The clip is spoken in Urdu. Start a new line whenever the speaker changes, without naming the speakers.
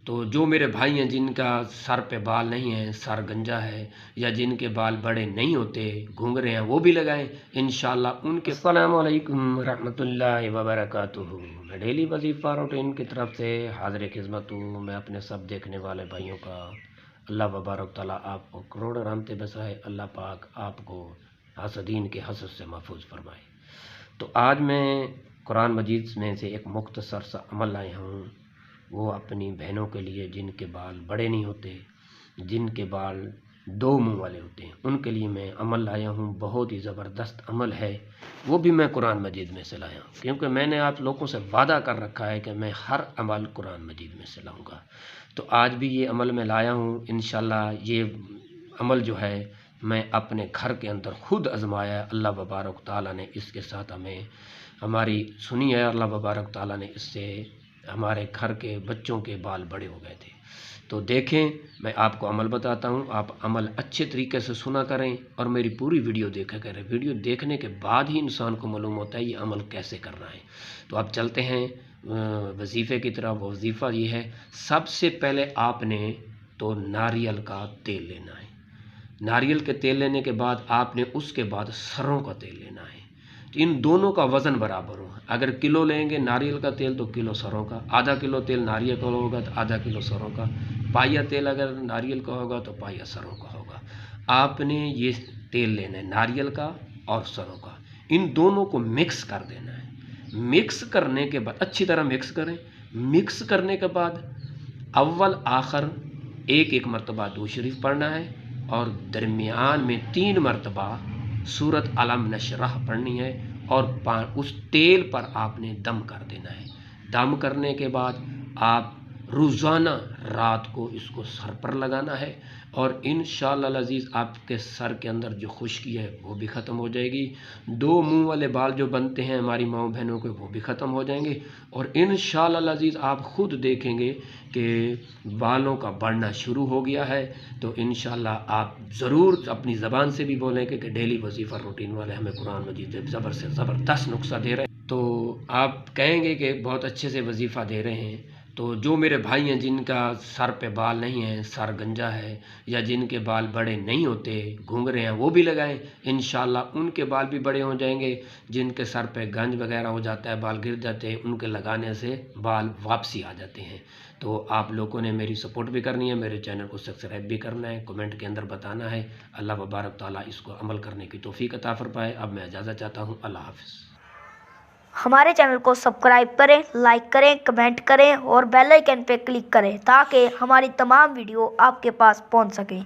تو جو میرے بھائی ہیں جن کا سر پہ بال نہیں ہیں، سر گنجا ہے، یا جن کے بال بڑے نہیں ہوتے، گھنگرے ہیں، وہ بھی لگائیں انشاءاللہ ان کے۔ السلام علیکم ورحمۃ اللہ وبرکاتہ۔ میں ڈیلی وظیفہ روٹین کی طرف سے حاضر خدمت ہوں۔ میں اپنے سب دیکھنے والے بھائیوں کا اللہ وبارک تعالیٰ آپ کو کروڑ رحمتیں بسائے، اللہ پاک آپ کو حاسدین کے حسد سے محفوظ فرمائے۔ تو آج میں قرآن مجید میں سے ایک مختصر سا عمل لایا ہوں، وہ اپنی بہنوں کے لیے جن کے بال بڑے نہیں ہوتے، جن کے بال دو منہ والے ہوتے ہیں، ان کے لیے میں عمل لایا ہوں۔ بہت ہی زبردست عمل ہے، وہ بھی میں قرآن مجید میں سے لایا ہوں، کیونکہ میں نے آپ لوگوں سے وعدہ کر رکھا ہے کہ میں ہر عمل قرآن مجید میں سے لاؤں گا۔ تو آج بھی یہ عمل میں لایا ہوں۔ انشاءاللہ یہ عمل جو ہے میں اپنے گھر کے اندر خود آزمایا، اللہ وبارک تعالیٰ نے اس کے ساتھ ہمیں ہماری سنی ہے، اللہ وبارک تعالیٰ نے اس سے ہمارے گھر کے بچوں کے بال بڑے ہو گئے تھے۔ تو دیکھیں، میں آپ کو عمل بتاتا ہوں، آپ عمل اچھے طریقے سے سنا کریں اور میری پوری ویڈیو دیکھا کریں۔ ویڈیو دیکھنے کے بعد ہی انسان کو معلوم ہوتا ہے یہ عمل کیسے کرنا ہے۔ تو آپ چلتے ہیں وظیفے کی طرف۔ وظیفہ یہ ہے، سب سے پہلے آپ نے تو ناریل کا تیل لینا ہے۔ ناریل کے تیل لینے کے بعد آپ نے اس کے بعد سروں کا تیل لینا ہے۔ ان دونوں کا وزن برابر ہو۔ اگر کلو لیں گے ناریل کا تیل تو کلو سروں کا، آدھا کلو تیل ناریل کا ہوگا تو آدھا کلو سروں کا، پائیا تیل اگر ناریل کا ہوگا تو پائیا سروں کا ہوگا۔ آپ نے یہ تیل لینا ہے ناریل کا اور سروں کا، ان دونوں کو مکس کر دینا ہے۔ مکس کرنے کے بعد اچھی طرح مکس کریں۔ مکس کرنے کے بعد اول آخر ایک مرتبہ درود شریف پڑھنا ہے اور درمیان میں 3 مرتبہ سورۃ علم نشرح پڑھنی ہے، اور اس تیل پر آپ نے دم کر دینا ہے۔ دم کرنے کے بعد آپ روزانہ رات کو اس کو سر پر لگانا ہے، اور انشاءاللہ العزیز آپ کے سر کے اندر جو خشکی ہے وہ بھی ختم ہو جائے گی۔ 2 منہ والے بال جو بنتے ہیں ہماری ماؤں بہنوں کے، وہ بھی ختم ہو جائیں گے، اور انشاءاللہ العزیز آپ خود دیکھیں گے کہ بالوں کا بڑھنا شروع ہو گیا ہے۔ تو انشاءاللہ آپ ضرور اپنی زبان سے بھی بولیں کہ ڈیلی وظیفہ روٹین والے ہمیں قرآن مجید سے زبردست نسخہ دے رہے ہیں، تو آپ کہیں گے کہ بہت اچھے سے وظیفہ دے رہے ہیں۔ تو جو میرے بھائی ہیں جن کا سر پہ بال نہیں ہیں، سر گنجا ہے، یا جن کے بال بڑے نہیں ہوتے، گھنگرے ہیں، وہ بھی لگائیں انشاءاللہ ان کے بال بھی بڑے ہو جائیں گے۔ جن کے سر پہ گنج وغیرہ ہو جاتا ہے، بال گر جاتے ہیں، ان کے لگانے سے بال واپسی آ جاتے ہیں۔ تو آپ لوگوں نے میری سپورٹ بھی کرنی ہے، میرے چینل کو سبسکرائب بھی کرنا ہے، کمنٹ کے اندر بتانا ہے۔ اللہ وبارک تعالیٰ اس کو عمل کرنے کی توفیق عطا فرمائے۔ اب میں اجازت چاہتا ہوں، اللہ حافظ۔
ہمارے چینل کو سبسکرائب کریں، لائک کریں، کمنٹ کریں اور بیل آئیکن پہ کلک کریں تاکہ ہماری تمام ویڈیو آپ کے پاس پہنچ سکیں۔